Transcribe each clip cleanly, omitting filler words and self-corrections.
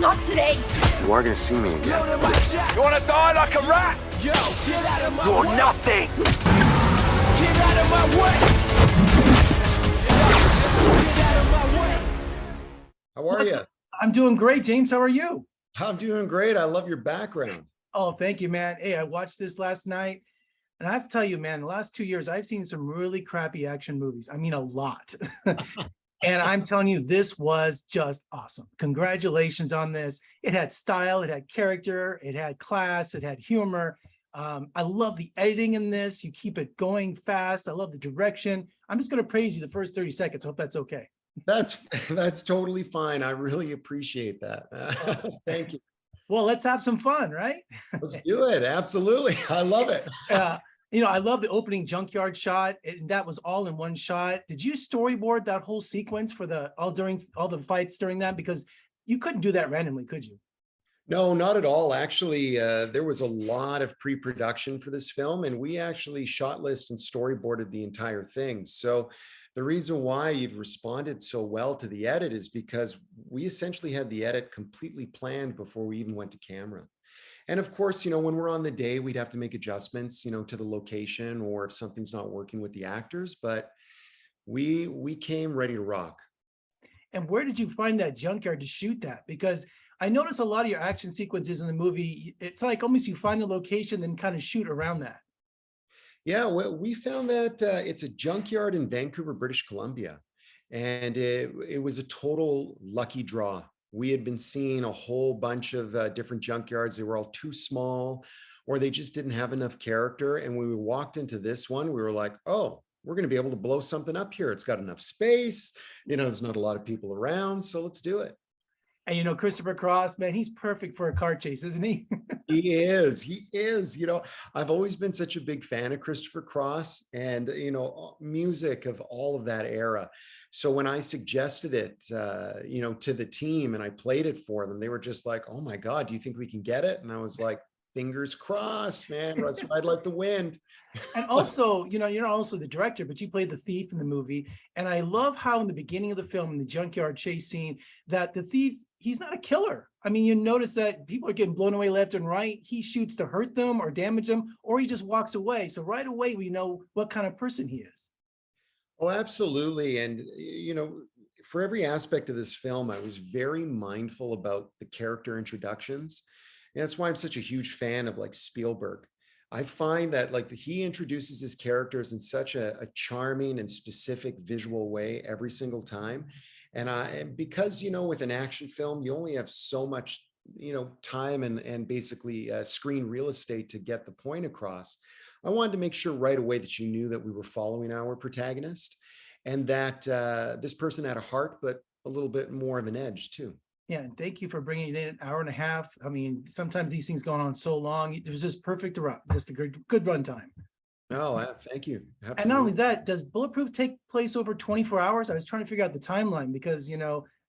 Not today. You are gonna see me again. You wanna die like a rat? Yo, get out of my You're way. nothing. Get out of my way. Get out of my way. How are you? I'm doing great, James. How are you? I'm doing great. I love your background. Oh, thank you, man. Hey, I watched this last night, and I have to tell you, man, the last 2 years, I've seen some really crappy action movies. I mean, a lot. And I'm telling you, this was just awesome. Congratulations on this. It had style, it had character, it had class, it had humor. I love the editing in this. You keep it going fast. I love the direction. I'm just going to praise you the first 30 seconds. Hope that's okay. That's totally fine. I really appreciate that. Thank you. Well, let's have some fun, right? Let's do it. Absolutely. I love it. I love the opening junkyard shot, and that was all in one shot. Did you storyboard that whole sequence for all the fights during that? Because you couldn't do that randomly, could you? No, not at all. Actually, there was a lot of pre-production for this film, and we actually shot list and storyboarded the entire thing. So the reason why you've responded so well to the edit is because we essentially had the edit completely planned before we even went to camera. And of course, when we're on the day, we'd have to make adjustments, to the location, or if something's not working with the actors, but we came ready to rock. And where did you find that junkyard to shoot that? Because I noticed a lot of your action sequences in the movie, it's like almost you find the location, then kind of shoot around that. Yeah, well, we found that it's a junkyard in Vancouver, British Columbia, and it was a total lucky draw. We had been seeing a whole bunch of different junkyards. They were all too small, or they just didn't have enough character. And when we walked into this one, we were like, oh, we're going to be able to blow something up here. It's got enough space. There's not a lot of people around, so let's do it. And Christopher Cross, man, he's perfect for a car chase, isn't he? He is. I've always been such a big fan of Christopher Cross and, music of all of that era. So when I suggested it, to the team and I played it for them, they were just like, oh my God, do you think we can get it? And I was like, fingers crossed, man. Let's ride like the wind. And also, you're also the director, but you played the thief in the movie. And I love how in the beginning of the film, in the junkyard chase scene, that the thief, he's not a killer. I mean, you notice that people are getting blown away left and right. He shoots to hurt them or damage them, or he just walks away. So right away, we know what kind of person he is. Oh, absolutely. And, for every aspect of this film, I was very mindful about the character introductions. And that's why I'm such a huge fan of like Spielberg. I find that he introduces his characters in such a charming and specific visual way every single time. And because, with an action film, you only have so much, time and basically screen real estate to get the point across. I wanted to make sure right away that you knew that we were following our protagonist and that this person had a heart, but a little bit more of an edge too. Yeah, and thank you for bringing it in an hour and a half. I mean, sometimes these things go on so long. It was just perfect, just a good run time. No, thank you. Absolutely. And not only that, does Bulletproof take place over 24 hours? I was trying to figure out the timeline because,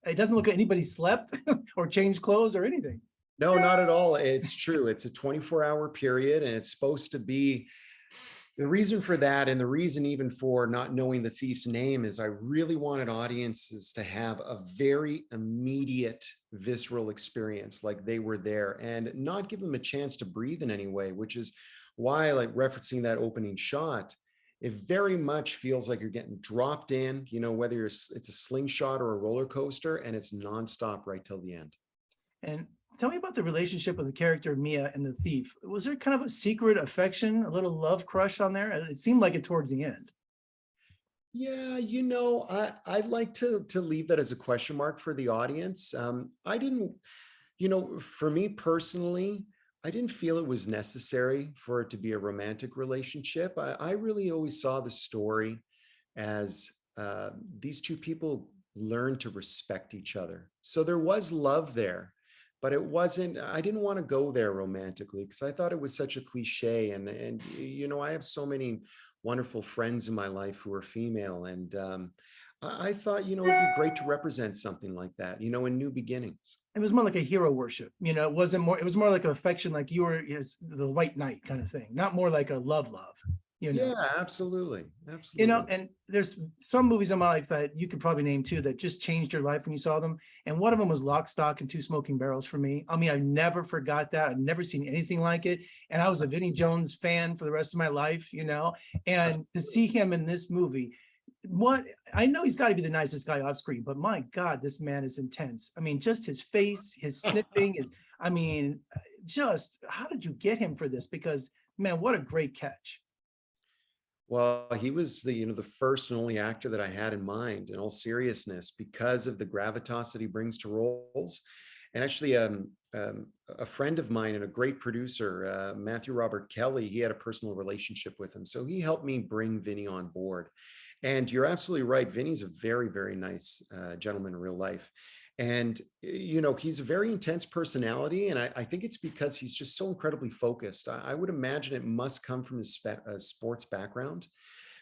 it doesn't look like anybody slept or changed clothes or anything. No, not at all. It's true. It's a 24-hour period, and it's supposed to be. The reason for that, and the reason even for not knowing the thief's name, is I really wanted audiences to have a very immediate visceral experience, like they were there, and not give them a chance to breathe in any way, which is why, like referencing that opening shot, it very much feels like you're getting dropped in, whether it's a slingshot or a roller coaster, and it's nonstop right till the end. And tell me about the relationship with the character Mia and the thief. Was there kind of a secret affection, a little love crush on there? It seemed like it towards the end. Yeah, I'd like to leave that as a question mark for the audience. I didn't, for me personally, I didn't feel it was necessary for it to be a romantic relationship. I really always saw the story as these two people learned to respect each other. So there was love there. But it wasn't, I didn't want to go there romantically because I thought it was such a cliche. And I have so many wonderful friends in my life who are female. And I thought, it'd be great to represent something like that, in new beginnings. It was more like a hero worship. It was more like an affection, like you were the white knight kind of thing, not more like a love. you know. Yeah, absolutely. You Absolutely. know, and there's some movies in my life that you could probably name too that just changed your life when you saw them. And one of them was Lock, Stock, and Two Smoking Barrels for me. I mean, I never forgot that. I've never seen anything like it. And I was a Vinnie Jones fan for the rest of my life, you know, and to see him in this movie, what I know he's got to be the nicest guy off screen, but my God, this man is intense. I mean, just his face, his snipping is, I mean, just how did you get him for this? Because man, what a great catch. Well, he was the first and only actor that I had in mind, in all seriousness, because of the gravitas that he brings to roles. And actually, a friend of mine and a great producer, Matthew Robert Kelly, he had a personal relationship with him. So he helped me bring Vinny on board. And you're absolutely right. Vinny's a very, very nice gentleman in real life. And, he's a very intense personality. And I think it's because he's just so incredibly focused. I would imagine it must come from his sports background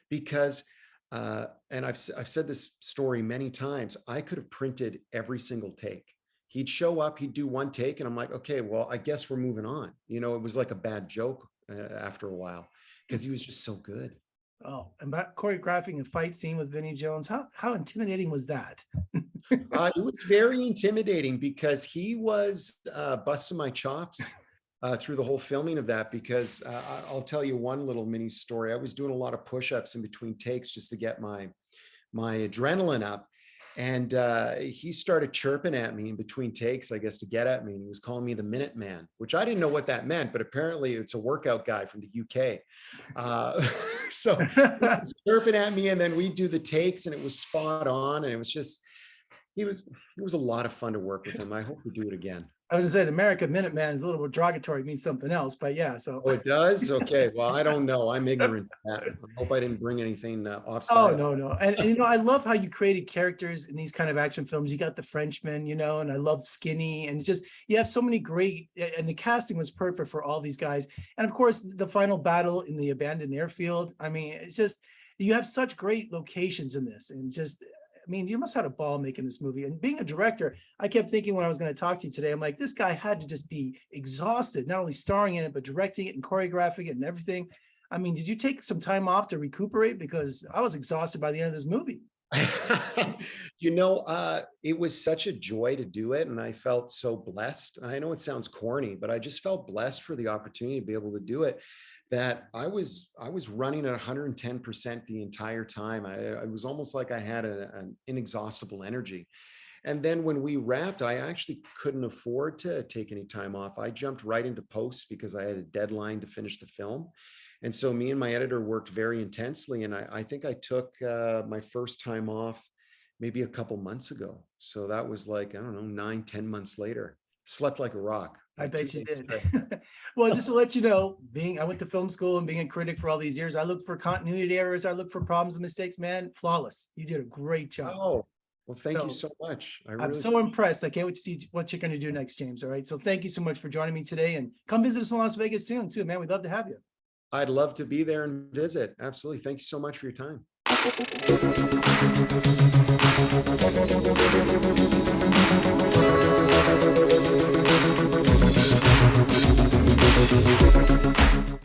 because, and I've said this story many times, I could have printed every single take. He'd show up, he'd do one take, and I'm like, okay, well, I guess we're moving on. It was like a bad joke after a while because he was just so good. Oh, and about choreographing a fight scene with Vinnie Jones, how intimidating was that? It was very intimidating because he was busting my chops through the whole filming of that. Because I'll tell you one little mini story. I was doing a lot of push-ups in between takes just to get my adrenaline up, and he started chirping at me in between takes, I guess, to get at me. And he was calling me the Minute Man, which I didn't know what that meant, but apparently it's a workout guy from the UK. So he was chirping at me, and then we do the takes, and it was spot on, and it was just. It was a lot of fun to work with him. I hope we do it again. I was gonna say, in America, Minuteman is a little derogatory, means something else, but yeah. So Oh, it does? Okay. Well, I don't know. I'm ignorant to that. I hope I didn't bring anything offside. Oh no. And I love how you created characters in these kind of action films. You got the Frenchman, and I love Skinny, and just you have so many great, and the casting was perfect for all these guys. And of course, the final battle in the abandoned airfield. I mean, it's just you have such great locations in this, and just. I mean, you must have had a ball making this movie. And being a director, I kept thinking when I was going to talk to you today, I'm like, this guy had to just be exhausted, not only starring in it, but directing it and choreographing it and everything. I mean, did you take some time off to recuperate? Because I was exhausted by the end of this movie. It was such a joy to do it. And I felt so blessed. I know it sounds corny, but I just felt blessed for the opportunity to be able to do it. That I was running at 110% the entire time. I was almost like I had an inexhaustible energy. And then when we wrapped, I actually couldn't afford to take any time off. I jumped right into post because I had a deadline to finish the film. And so me and my editor worked very intensely. And I think I took my first time off maybe a couple months ago. So that was like, I don't know, 9-10 months later. Slept like a rock. I bet you did. Well, just to let you know, I went to film school and being a critic for all these years, I look for continuity errors. I look for problems and mistakes, man. Flawless. You did a great job. Oh, well, thank you so much. I'm so impressed. I can't wait to see what you're going to do next, James. All right. So thank you so much for joining me today, and come visit us in Las Vegas soon too, man. We'd love to have you. I'd love to be there and visit. Absolutely. Thank you so much for your time.